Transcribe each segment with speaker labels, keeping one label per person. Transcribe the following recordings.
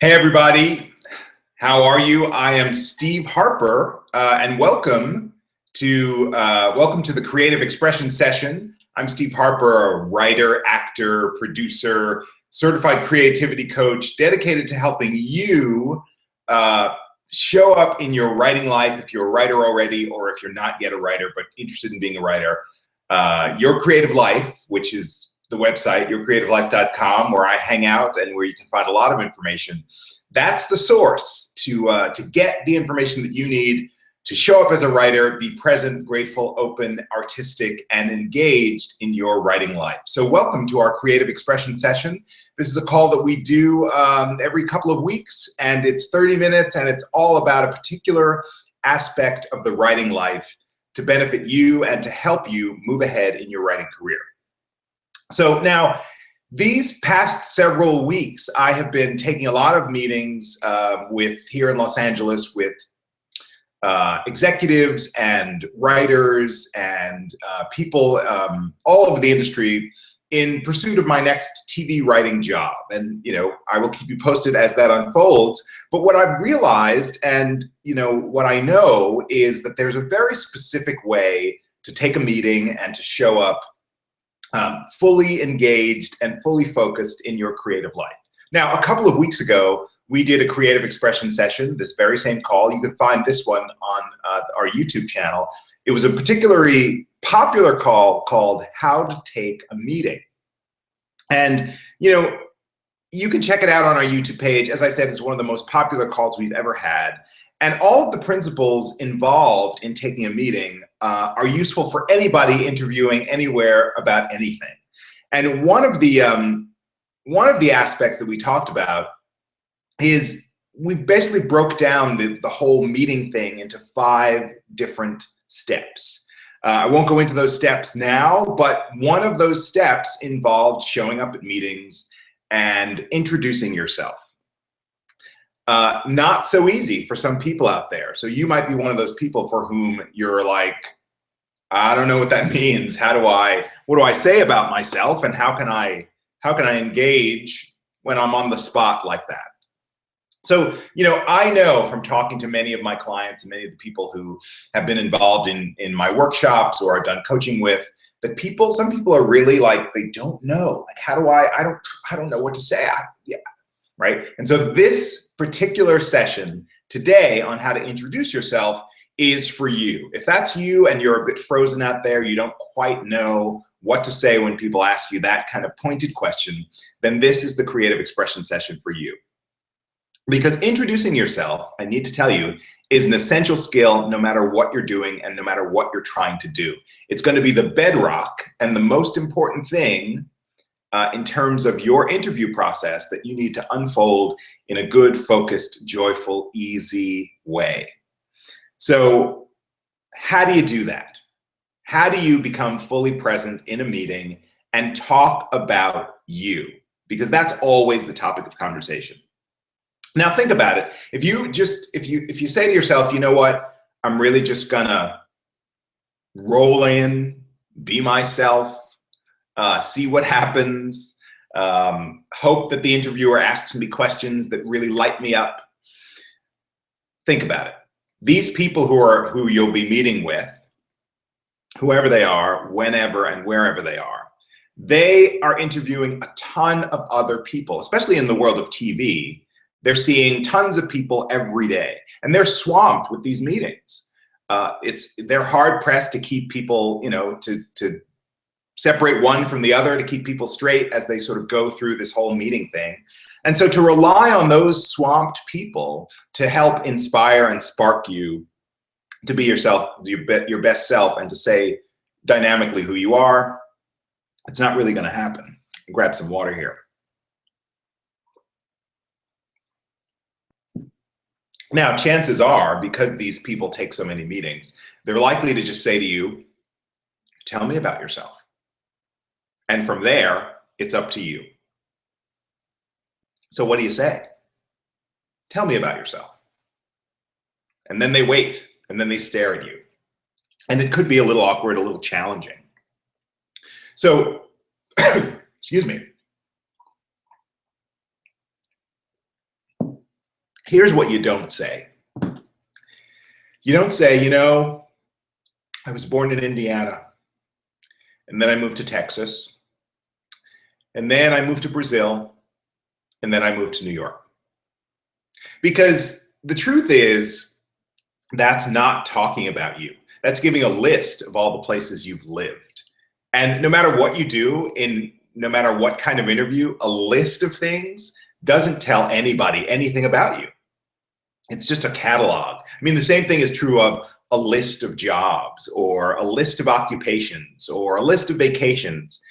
Speaker 1: Hey everybody, how are you? I am Steve Harper, and welcome to the Creative Expression Session. I'm Steve Harper, a writer, actor, producer, certified creativity coach, dedicated to helping you show up in your writing life. If you're a writer already, or if you're not yet a writer but interested in being a writer, Your Creative Life, which is the website, yourcreativelife.com, where I hang out and where you can find a lot of information. That's the source to get the information that you need to show up as a writer, be present, grateful, open, artistic, and engaged in your writing life. So welcome to our Creative Expression Session. This is a call that we do every couple of weeks, and it's 30 minutes, and it's all about a particular aspect of the writing life to benefit you and to help you move ahead in your writing career. So now, these past several weeks, I have been taking a lot of meetings here in Los Angeles with executives and writers and people all over the industry in pursuit of my next TV writing job. And, I will keep you posted as that unfolds. But what I've realized and, what I know is that there's a very specific way to take a meeting and to show up fully engaged and fully focused in your creative life. Now, a couple of weeks ago, we did a creative expression session, this very same call. You can find this one on our YouTube channel. It was a particularly popular call called How to Take a Meeting. And, you can check it out on our YouTube page. As I said, it's one of the most popular calls we've ever had. And all of the principles involved in taking a meeting are useful for anybody interviewing anywhere about anything. And one of the aspects that we talked about is we basically broke down the whole meeting thing into 5 different steps. I won't go into those steps now, but one of those steps involved showing up at meetings and introducing yourself. Not so easy for some people out there. So you might be one of those people for whom you're like, I don't know what that means. What do I say about myself, and how can I engage when I'm on the spot like that? So, I know from talking to many of my clients and many of the people who have been involved in my workshops or I've done coaching with, that some people are really like, they don't know. Like, I don't know what to say. Right? And so this particular session today on how to introduce yourself is for you. If that's you and you're a bit frozen out there, you don't quite know what to say when people ask you that kind of pointed question, then this is the creative expression session for you. Because introducing yourself, I need to tell you, is an essential skill no matter what you're doing and no matter what you're trying to do. It's going to be the bedrock and the most important thing in terms of your interview process that you need to unfold in a good, focused, joyful, easy way. So how do you do that? How do you become fully present in a meeting and talk about you? Because that's always the topic of conversation. Now think about it. If you say to yourself, you know what, I'm really just gonna roll in, be myself, see what happens, hope that the interviewer asks me questions that really light me up. Think about it. These people who you'll be meeting with, whoever they are, whenever and wherever they are interviewing a ton of other people, especially in the world of TV. They're seeing tons of people every day, and they're swamped with these meetings. They're hard pressed to keep people, to separate one from the other, to keep people straight as they sort of go through this whole meeting thing. And so to rely on those swamped people to help inspire and spark you to be yourself, your best self, and to say dynamically who you are, it's not really going to happen. Grab some water here. Now, chances are, because these people take so many meetings, they're likely to just say to you, tell me about yourself. And from there, it's up to you. So what do you say? Tell me about yourself. And then they wait, and then they stare at you. And it could be a little awkward, a little challenging. So, excuse me. Here's what you don't say. You don't say, I was born in Indiana, and then I moved to Texas, and then I moved to Brazil, and then I moved to New York. Because the truth is, that's not talking about you. That's giving a list of all the places you've lived. And no matter what you do, no matter what kind of interview, a list of things doesn't tell anybody anything about you. It's just a catalog. I mean, the same thing is true of a list of jobs or a list of occupations or a list of vacations.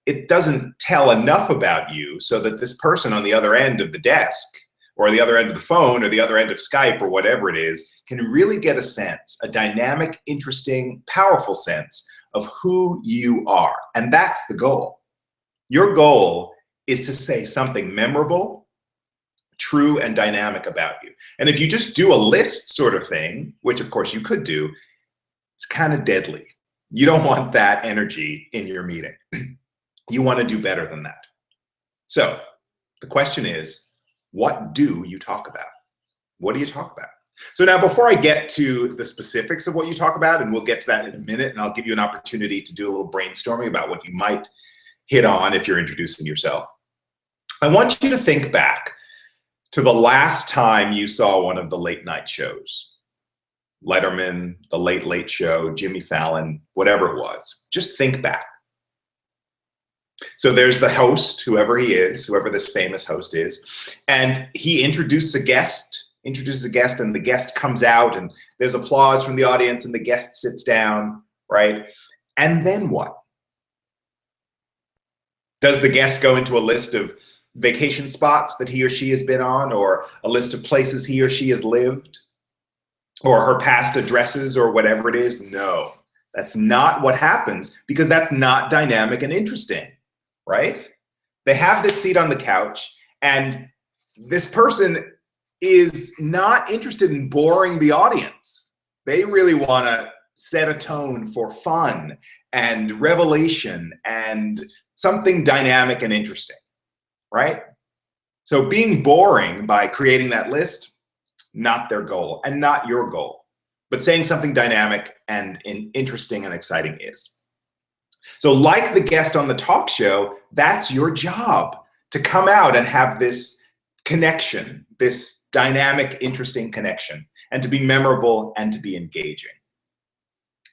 Speaker 1: It doesn't tell enough about you so that this person on the other end of the desk or the other end of the phone or the other end of Skype or whatever it is can really get a sense, a dynamic, interesting, powerful sense of who you are. And that's the goal. Your goal is to say something memorable, true, and dynamic about you. And if you just do a list sort of thing, which of course you could do, it's kind of deadly. You don't want that energy in your meeting. You want to do better than that. So the question is, what do you talk about? What do you talk about? So now, before I get to the specifics of what you talk about, and we'll get to that in a minute, and I'll give you an opportunity to do a little brainstorming about what you might hit on if you're introducing yourself. I want you to think back to the last time you saw one of the late night shows. Letterman, The Late Late Show, Jimmy Fallon, whatever it was. Just think back. So there's the host, whoever he is, whoever this famous host is, and he introduces a guest, and the guest comes out, and there's applause from the audience, and the guest sits down, right? And then what? Does the guest go into a list of vacation spots that he or she has been on, or a list of places he or she has lived, or her past addresses, or whatever it is? No, that's not what happens, because that's not dynamic and interesting, right? They have this seat on the couch, and this person is not interested in boring the audience. They really want to set a tone for fun and revelation and something dynamic and interesting, right? So being boring by creating that list, not their goal and not your goal, but saying something dynamic and interesting and exciting is. So like the guest on the talk show, that's your job, to come out and have this connection, this dynamic, interesting connection, and to be memorable and to be engaging.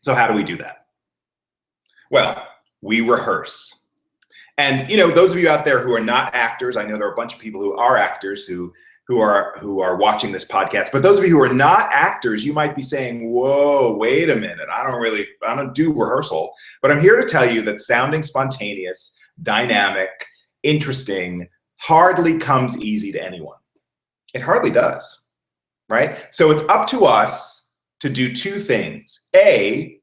Speaker 1: So how do we do that? Well, we rehearse. And those of you out there who are not actors, I know there are a bunch of people who are actors who are watching this podcast, but those of you who are not actors, you might be saying, whoa, wait a minute, I don't do rehearsal. But I'm here to tell you that sounding spontaneous, dynamic, interesting hardly comes easy to anyone. It hardly does, right? So it's up to us to do two things. A,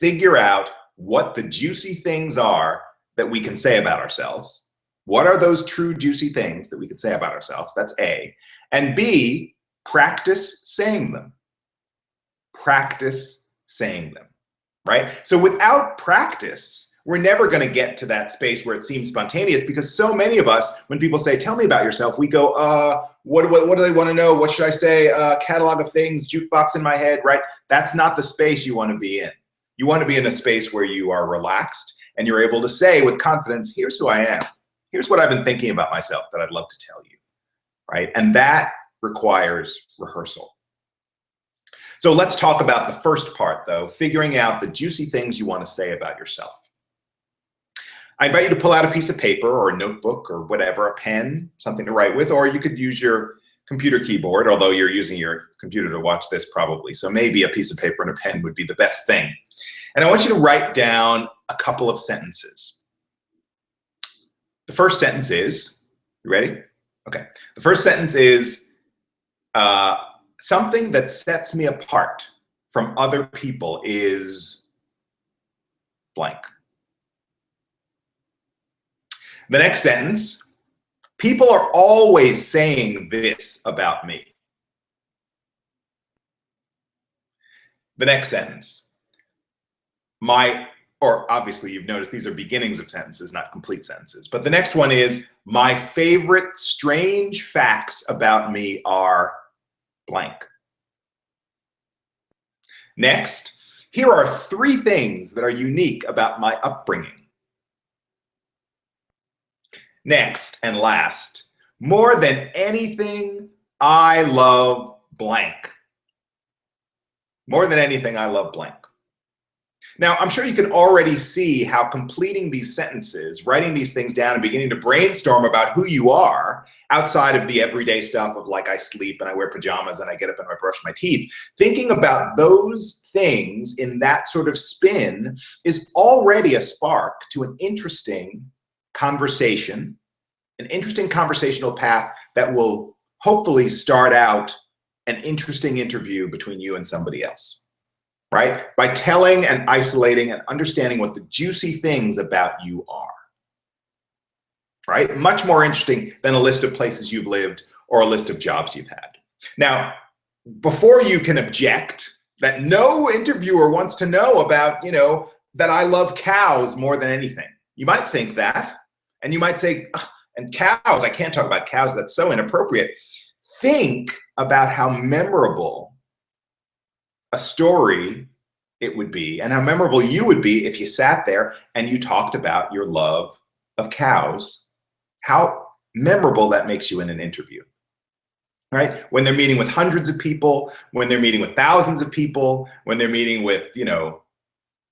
Speaker 1: figure out what the juicy things are that we can say about ourselves. What are those true juicy things that we can say about ourselves? That's A. And B, practice saying them. Practice saying them, right? So without practice, we're never going to get to that space where it seems spontaneous, because so many of us, when people say, tell me about yourself, we go, what do they want to know? What should I say? Catalog of things, jukebox in my head, right? That's not the space you want to be in. You want to be in a space where you are relaxed and you're able to say with confidence, here's who I am. Here's what I've been thinking about myself that I'd love to tell you, right? And that requires rehearsal. So let's talk about the first part, though, figuring out the juicy things you want to say about yourself. I invite you to pull out a piece of paper or a notebook or whatever, a pen, something to write with, or you could use your computer keyboard, although you're using your computer to watch this probably. So maybe a piece of paper and a pen would be the best thing. And I want you to write down a couple of sentences. The first sentence is, you ready? Okay. The first sentence is, something that sets me apart from other people is blank. The next sentence, people are always saying this about me. The next sentence, my or obviously you've noticed these are beginnings of sentences, not complete sentences. But the next one is, my favorite strange facts about me are blank. Next, here are 3 things that are unique about my upbringing. Next and last, more than anything, I love blank. More than anything, I love blank. Now, I'm sure you can already see how completing these sentences, writing these things down and beginning to brainstorm about who you are outside of the everyday stuff of like I sleep and I wear pajamas and I get up and I brush my teeth, thinking about those things in that sort of spin is already a spark to an interesting conversation, an interesting conversational path that will hopefully start out an interesting interview between you and somebody else. Right? By telling and isolating and understanding what the juicy things about you are. Right? Much more interesting than a list of places you've lived or a list of jobs you've had. Now, before you can object that no interviewer wants to know about, that I love cows more than anything. You might think that, and you might say, and cows, I can't talk about cows, that's so inappropriate. Think about how memorable a story it would be and how memorable you would be if you sat there and you talked about your love of cows, how memorable that makes you in an interview, right? When they're meeting with hundreds of people, when they're meeting with thousands of people, when they're meeting with,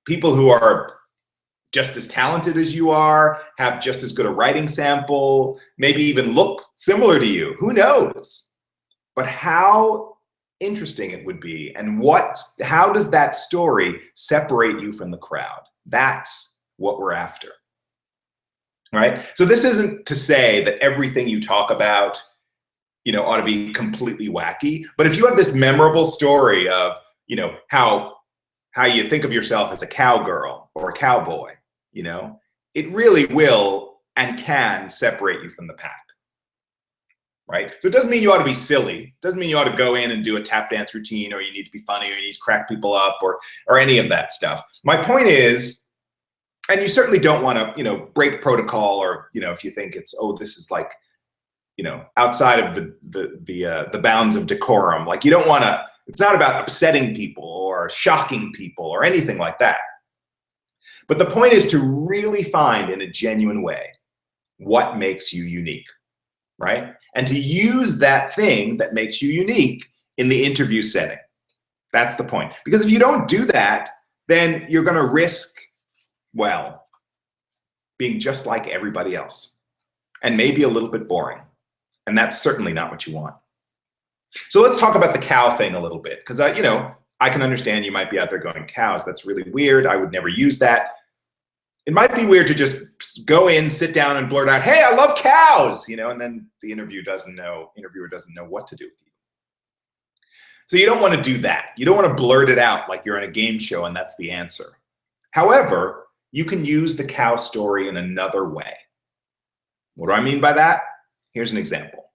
Speaker 1: people who are just as talented as you are, have just as good a writing sample, maybe even look similar to you, who knows? But how interesting it would be, and how does that story separate you from the crowd? That's what we're after, right? So this isn't to say that everything you talk about, ought to be completely wacky, but if you have this memorable story of, how you think of yourself as a cowgirl or a cowboy, it really will and can separate you from the pack. Right? So it doesn't mean you ought to be silly. It doesn't mean you ought to go in and do a tap dance routine, or you need to be funny, or you need to crack people up, or any of that stuff. My point is, and you certainly don't want to, break protocol, or, if you think it's, this is like, outside of the bounds of decorum. Like you don't want to, it's not about upsetting people or shocking people or anything like that. But the point is to really find in a genuine way what makes you unique, right? And to use that thing that makes you unique in the interview setting. That's the point. Because if you don't do that, then you're going to risk, being just like everybody else and maybe a little bit boring. And that's certainly not what you want. So let's talk about the cow thing a little bit, because I can understand you might be out there going, cows, that's really weird. I would never use that. It might be weird to just go in, sit down, and blurt out, "Hey, I love cows," and then the interviewer doesn't know what to do with you. So you don't want to do that. You don't want to blurt it out like you're in a game show and that's the answer. However, you can use the cow story in another way. What do I mean by that? Here's an example.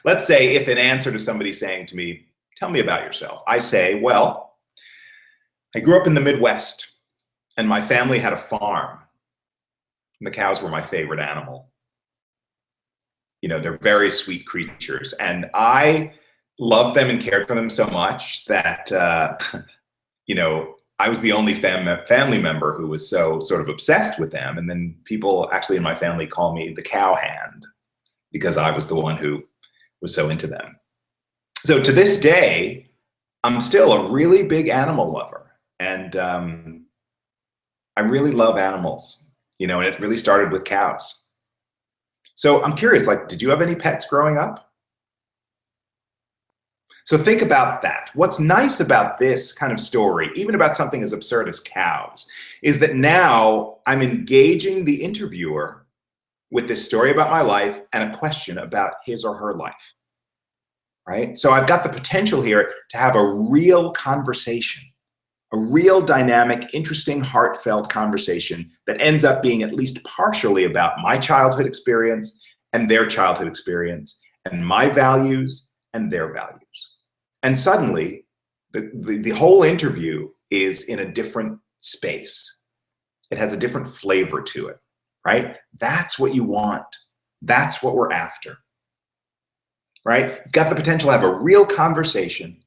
Speaker 1: Let's say if in answer to somebody saying to me, "Tell me about yourself," I say, "Well, I grew up in the Midwest. And my family had a farm. And the cows were my favorite animal. They're very sweet creatures. And I loved them and cared for them so much that, I was the only family member who was so sort of obsessed with them. And then people actually in my family call me the cowhand because I was the one who was so into them. So to this day, I'm still a really big animal lover. And I really love animals, and it really started with cows. So I'm curious, did you have any pets growing up? So think about that. What's nice about this kind of story, even about something as absurd as cows, is that now I'm engaging the interviewer with this story about my life and a question about his or her life, right? So I've got the potential here to have a real conversation. A real dynamic, interesting, heartfelt conversation that ends up being at least partially about my childhood experience and their childhood experience and my values and their values. And suddenly, the whole interview is in a different space. It has a different flavor to it, right? That's what you want. That's what we're after, right? Got the potential to have a real conversation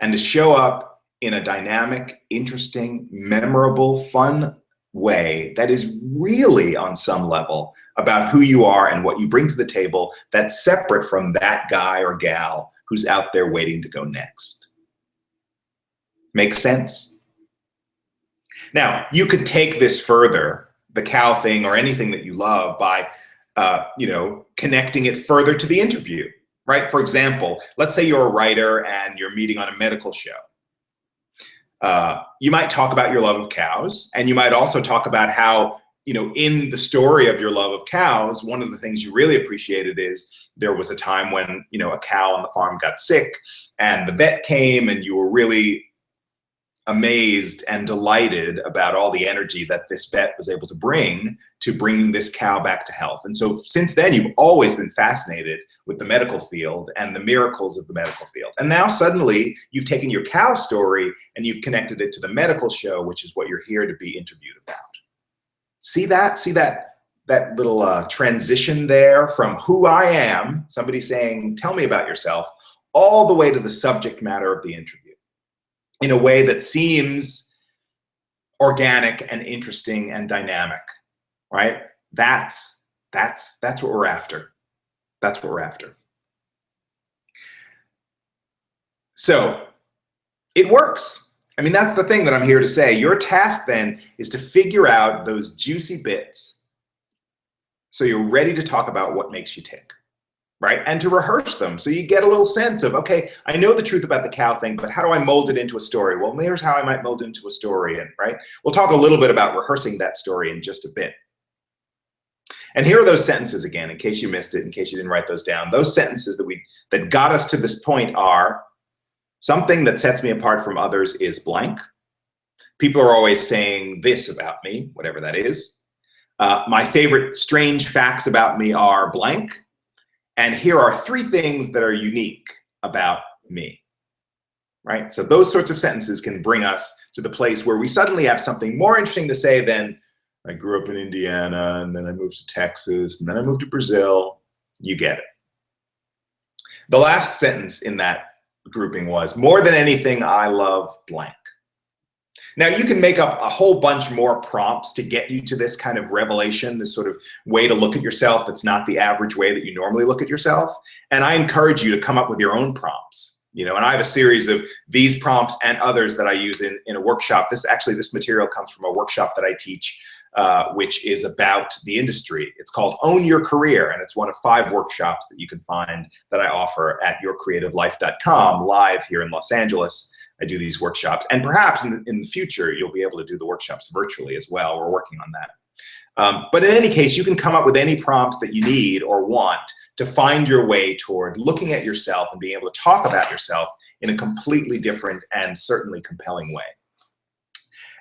Speaker 1: and to show up in a dynamic, interesting, memorable, fun way that is really on some level about who you are and what you bring to the table that's separate from that guy or gal who's out there waiting to go next. Make sense? Now, you could take this further, the cow thing or anything that you love, by connecting it further to the interview, right? For example, let's say you're a writer and you're meeting on a medical show. You might talk about your love of cows, and you might also talk about how, in the story of your love of cows, one of the things you really appreciated is there was a time when, a cow on the farm got sick and the vet came, and you were really amazed and delighted about all the energy that this vet was able to bring to bringing this cow back to health. And so since then, you've always been fascinated with the medical field and the miracles of the medical field. And now suddenly you've taken your cow story and you've connected it to the medical show, which is what you're here to be interviewed about. See that little transition there from who I am, somebody saying, tell me about yourself, all the way to the subject matter of the interview, in a way that seems organic and interesting and dynamic, right? That's what we're after. That's what we're after. So it works. I mean, that's the thing that I'm here to say. Your task then is to figure out those juicy bits so you're ready to talk about what makes you tick. Right? And to rehearse them so you get a little sense of, okay, I know the truth about the cow thing, but how do I mold it into a story? Well, here's how I might mold it into a story. And right, we'll talk a little bit about rehearsing that story in just a bit. And here are those sentences again, in case you missed it, in case you didn't write those down. Those sentences that got us to this point are: something that sets me apart from others is blank. People are always saying this about me, whatever that is. My favorite strange facts about me are blank. And here are 3 things that are unique about me, right? So those sorts of sentences can bring us to the place where we suddenly have something more interesting to say than, I grew up in Indiana, and then I moved to Texas, and then I moved to Brazil. You get it. The last sentence in that grouping was, more than anything, I love blank. Now, you can make up a whole bunch more prompts to get you to this kind of revelation, this sort of way to look at yourself that's not the average way that you normally look at yourself. And I encourage you to come up with your own prompts. And I have a series of these prompts and others that I use in a workshop. This material comes from a workshop that I teach, which is about the industry. It's called Own Your Career, and it's one of 5 workshops that you can find that I offer at yourcreativelife.com live here in Los Angeles. I do these workshops, and perhaps in the future, you'll be able to do the workshops virtually as well. We're working on that. But in any case, you can come up with any prompts that you need or want to find your way toward looking at yourself and being able to talk about yourself in a completely different and certainly compelling way.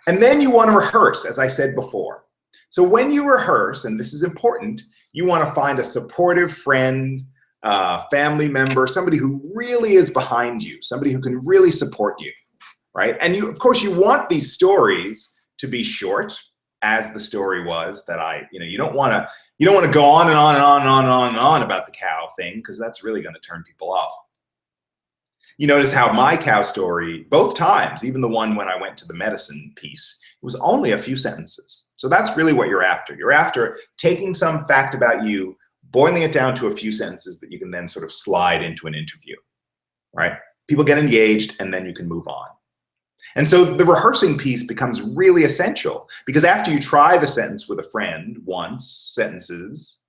Speaker 1: And then you want to rehearse, as I said before. So when you rehearse, and this is important, you want to find a supportive friend, family member, somebody who really is behind you, somebody who can really support you, right? And of course, you want these stories to be short, as the story was that you don't want to go on and on and on and on and on and on about the cow thing, because that's really going to turn people off. You notice how my cow story, both times, even the one when I went to the medicine piece, it was only a few sentences. So that's really what you're after. You're after taking some fact about you, boiling it down to a few sentences that you can then sort of slide into an interview, right? People get engaged, and then you can move on. And so the rehearsing piece becomes really essential, because after you try the sentence with a friend once, sentences,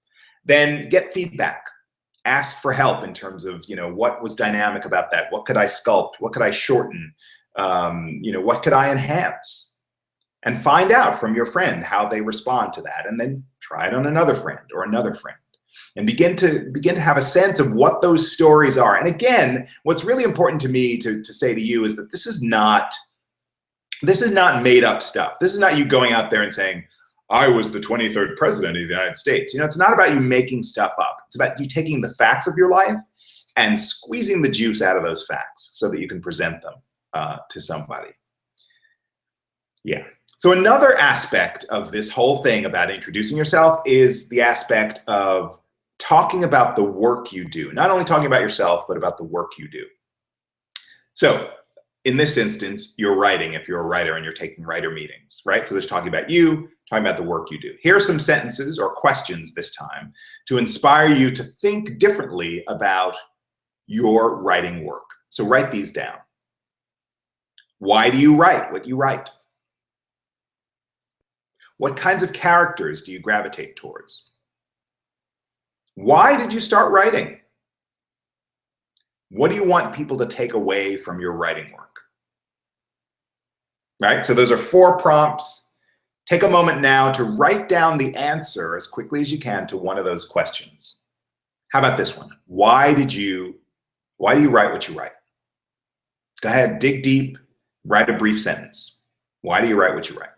Speaker 1: then get feedback. Ask for help in terms of, what was dynamic about that? What could I sculpt? What could I shorten? What could I enhance? And find out from your friend how they respond to that, and then try it on another friend or another friend. And begin to have a sense of what those stories are. And again, what's really important to me to say to you is that this is not made up stuff. This is not you going out there and saying, I was the 23rd president of the United States. It's not about you making stuff up. It's about you taking the facts of your life and squeezing the juice out of those facts so that you can present them to somebody. Yeah. So another aspect of this whole thing about introducing yourself is the aspect of talking about the work you do. Not only talking about yourself, but about the work you do. So in this instance, you're writing if you're a writer and you're taking writer meetings, right? So there's talking about you, talking about the work you do. Here are some sentences or questions this time to inspire you to think differently about your writing work. So write these down. Why do you write what you write? What kinds of characters do you gravitate towards? Why did you start writing? What do you want people to take away from your writing work? Right? So those are 4 prompts. Take a moment now to write down the answer as quickly as you can to one of those questions. How about this one? Why do you write what you write? Go ahead, dig deep, write a brief sentence. Why do you write what you write?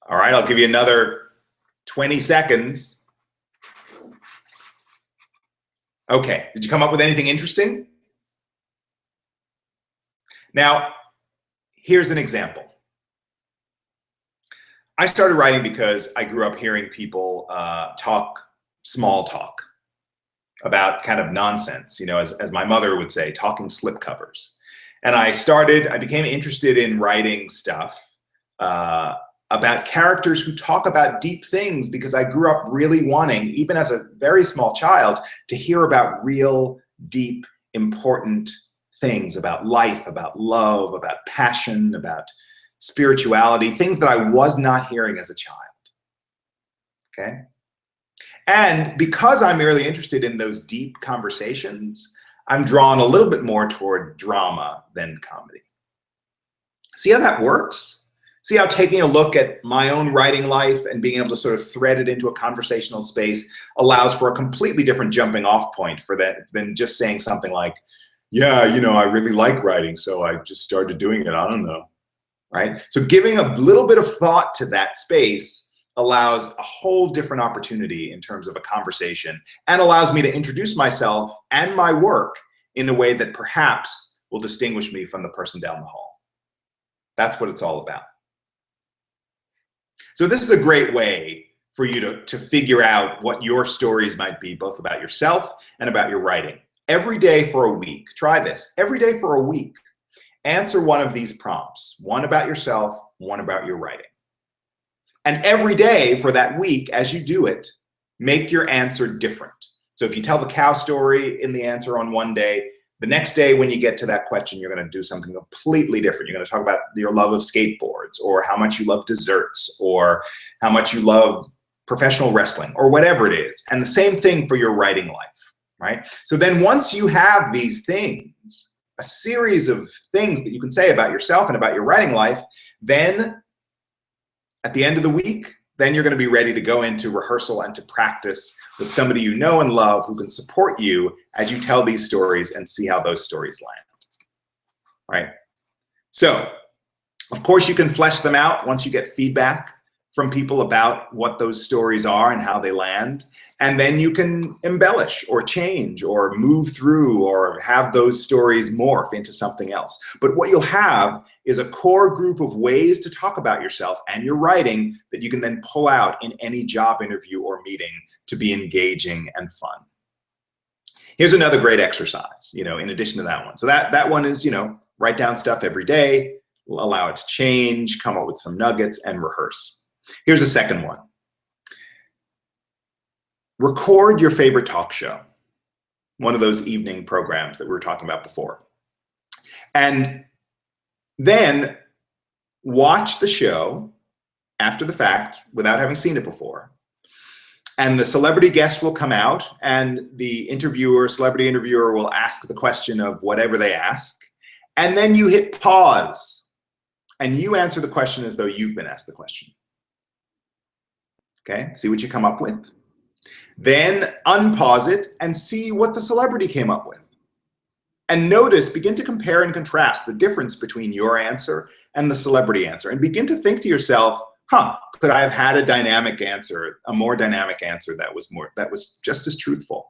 Speaker 1: All right, I'll give you another 20 seconds. Okay, did you come up with anything interesting? Now, here's an example. I started writing because I grew up hearing people talk small talk about kind of nonsense, you know, as my mother would say, talking slipcovers. And I became interested in writing stuff about characters who talk about deep things because I grew up really wanting, even as a very small child, to hear about real, deep, important things about life, about love, about passion, about spirituality, things that I was not hearing as a child. Okay? And because I'm really interested in those deep conversations, I'm drawn a little bit more toward drama than comedy. See how that works? See how taking a look at my own writing life and being able to sort of thread it into a conversational space allows for a completely different jumping off point for that than just saying something like, yeah, you know, I really like writing, so I just started doing it. I don't know, right? So giving a little bit of thought to that space allows a whole different opportunity in terms of a conversation and allows me to introduce myself and my work in a way that perhaps will distinguish me from the person down the hall. That's what it's all about. So this is a great way for you to figure out what your stories might be, both about yourself and about your writing. Every day for a week, try this. Every day for a week, answer one of these prompts. One about yourself, one about your writing. And every day for that week, as you do it, make your answer different. So if you tell the cow story in the answer on one day, the next day when you get to that question, you're going to do something completely different. You're going to talk about your love of skateboards, or how much you love desserts, or how much you love professional wrestling, or whatever it is. And the same thing for your writing life, right? So then once you have these things, a series of things that you can say about yourself and about your writing life, then at the end of the week, then you're going to be ready to go into rehearsal and to practice with somebody you know and love who can support you as you tell these stories and see how those stories land, right? So, of course, you can flesh them out once you get feedback from people about what those stories are and how they land. And then you can embellish or change or move through or have those stories morph into something else. But what you'll have is a core group of ways to talk about yourself and your writing that you can then pull out in any job interview or meeting to be engaging and fun. Here's another great exercise, you know, in addition to that one. So that one is, you know, write down stuff every day, allow it to change, come up with some nuggets, and rehearse. Here's a second one. Record your favorite talk show, one of those evening programs that we were talking about before. And then watch the show after the fact without having seen it before. And the celebrity guest will come out and the celebrity interviewer will ask the question of whatever they ask. And then you hit pause and you answer the question as though you've been asked the question. Okay, see what you come up with. Then unpause it and see what the celebrity came up with. And notice, begin to compare and contrast the difference between your answer and the celebrity answer. And begin to think to yourself, could I have had a dynamic answer, a more dynamic answer that was just as truthful?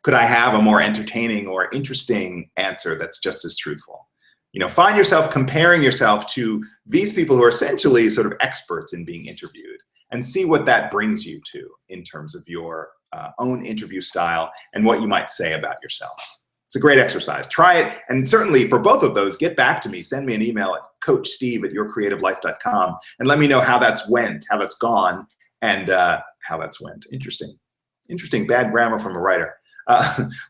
Speaker 1: Could I have a more entertaining or interesting answer that's just as truthful? You know, find yourself comparing yourself to these people who are essentially sort of experts in being interviewed, and see what that brings you to in terms of your own interview style and what you might say about yourself. It's a great exercise. Try it, and certainly for both of those, get back to me. Send me an email at coachsteve@yourcreativelife.com and let me know how that's went, how that's gone, and how that's went. Interesting, bad grammar from a writer.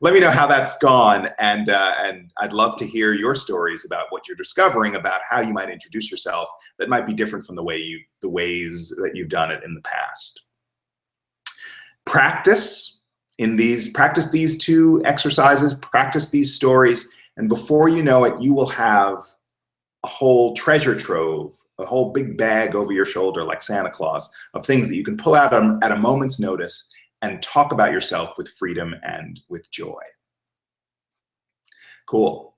Speaker 1: Let me know how that's gone, and I'd love to hear your stories about what you're discovering about how you might introduce yourself that might be different from the ways that you've done it in the past. Practice these two exercises, practice these stories, and before you know it, you will have a whole treasure trove, a whole big bag over your shoulder like Santa Claus of things that you can pull out at a moment's notice and talk about yourself with freedom and with joy. Cool.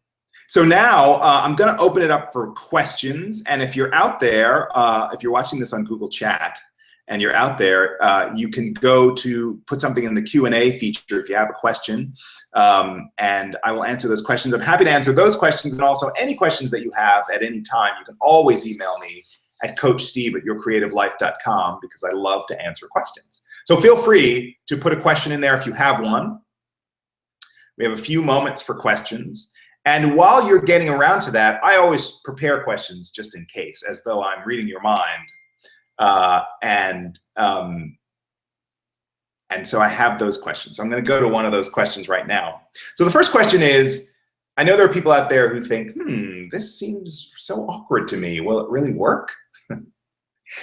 Speaker 1: So now I'm going to open it up for questions. And if you're out there, if you're watching this on Google Chat and you're out there, you can go to put something in the Q&A feature if you have a question. And I will answer those questions. I'm happy to answer those questions, and also any questions that you have at any time. You can always email me at coachsteve@yourcreativelife.com, because I love to answer questions. So feel free to put a question in there if you have one. We have a few moments for questions. And while you're getting around to that, I always prepare questions just in case, as though I'm reading your mind. And so I have those questions. So I'm going to go to one of those questions right now. So the first question is, I know there are people out there who think, this seems so awkward to me. Will it really work?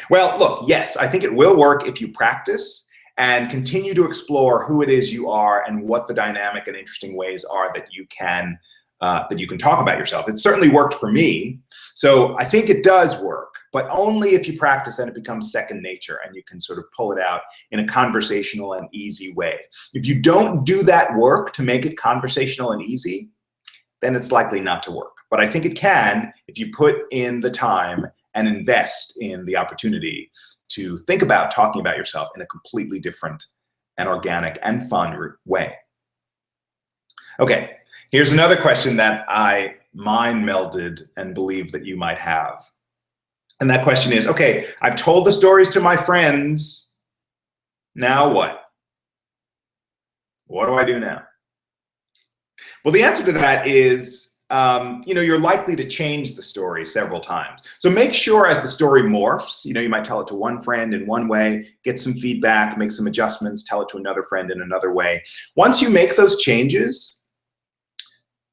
Speaker 1: Well, look, yes, I think it will work if you practice and continue to explore who it is you are and what the dynamic and interesting ways are that you can talk about yourself. It certainly worked for me. So I think it does work, but only if you practice and it becomes second nature and you can sort of pull it out in a conversational and easy way. If you don't do that work to make it conversational and easy, then it's likely not to work. But I think it can if you put in the time and invest in the opportunity to think about talking about yourself in a completely different and organic and fun way. Okay, here's another question that I mind melded and believe that you might have. And that question is, okay, I've told the stories to my friends. Now what? What do I do now? Well, the answer to that is, you're likely to change the story several times. So make sure as the story morphs, you might tell it to one friend in one way, get some feedback, make some adjustments, tell it to another friend in another way. Once you make those changes,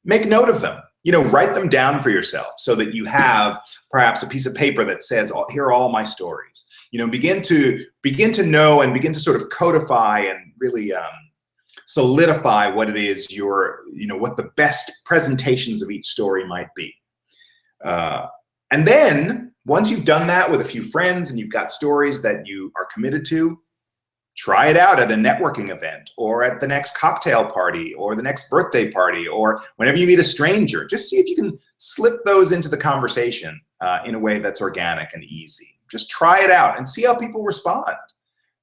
Speaker 1: make note of them. Write them down for yourself so that you have perhaps a piece of paper that says, here are all my stories. Begin to know and begin to sort of codify and really solidify what it is what the best presentations of each story might be. And then once you've done that with a few friends and you've got stories that you are committed to, try it out at a networking event or at the next cocktail party or the next birthday party or whenever you meet a stranger. Just see if you can slip those into the conversation in a way that's organic and easy. Just try it out and see how people respond.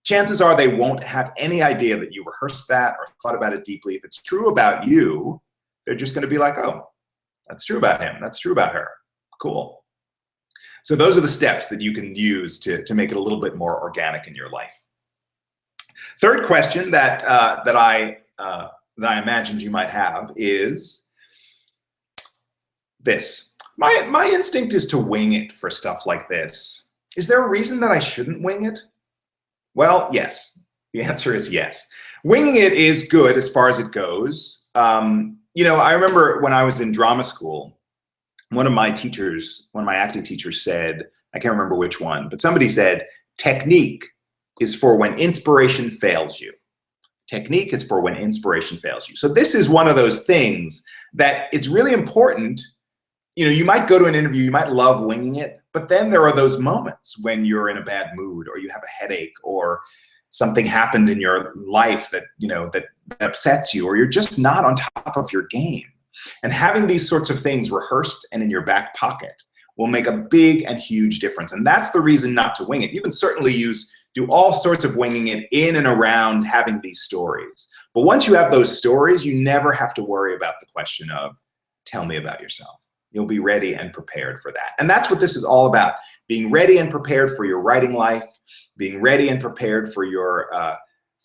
Speaker 1: Chances are they won't have any idea that you rehearsed that or thought about it deeply. If it's true about you, they're just going to be like, oh, that's true about him. That's true about her. Cool. So those are the steps that you can use to make it a little bit more organic in your life. Third question that I imagined you might have is this. My instinct is to wing it for stuff like this. Is there a reason that I shouldn't wing it? Well, yes. The answer is yes. Winging it is good as far as it goes. I remember when I was in drama school, one of my acting teachers said, I can't remember which one, but somebody said, technique is for when inspiration fails you. Technique is for when inspiration fails you. So this is one of those things that it's really important. You might go to an interview, you might love winging it, but then there are those moments when you're in a bad mood or you have a headache or something happened in your life that, that upsets you, or you're just not on top of your game. And having these sorts of things rehearsed and in your back pocket will make a big and huge difference. And that's the reason not to wing it. You can certainly use do all sorts of winging it in and around having these stories. But once you have those stories, you never have to worry about the question of, tell me about yourself. You'll be ready and prepared for that. And that's what this is all about, being ready and prepared for your writing life, being ready and prepared for your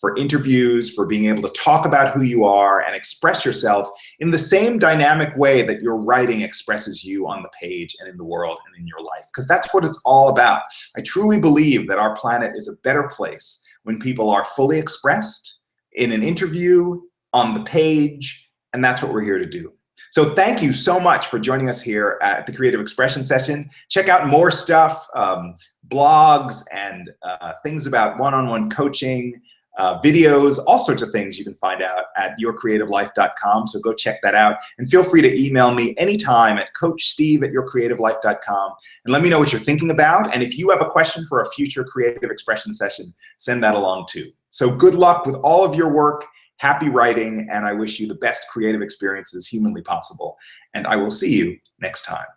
Speaker 1: for interviews, for being able to talk about who you are and express yourself in the same dynamic way that your writing expresses you on the page and in the world and in your life, because that's what it's all about. I truly believe that our planet is a better place when people are fully expressed in an interview, on the page, and that's what we're here to do. So thank you so much for joining us here at the Creative Expression Session. Check out more stuff, blogs and things about one-on-one coaching, videos, all sorts of things you can find out at yourcreativelife.com. So go check that out. And feel free to email me anytime at coachsteve@yourcreativelife.com and let me know what you're thinking about. And if you have a question for a future Creative Expression Session, send that along too. So good luck with all of your work. Happy writing, and I wish you the best creative experiences humanly possible. And I will see you next time.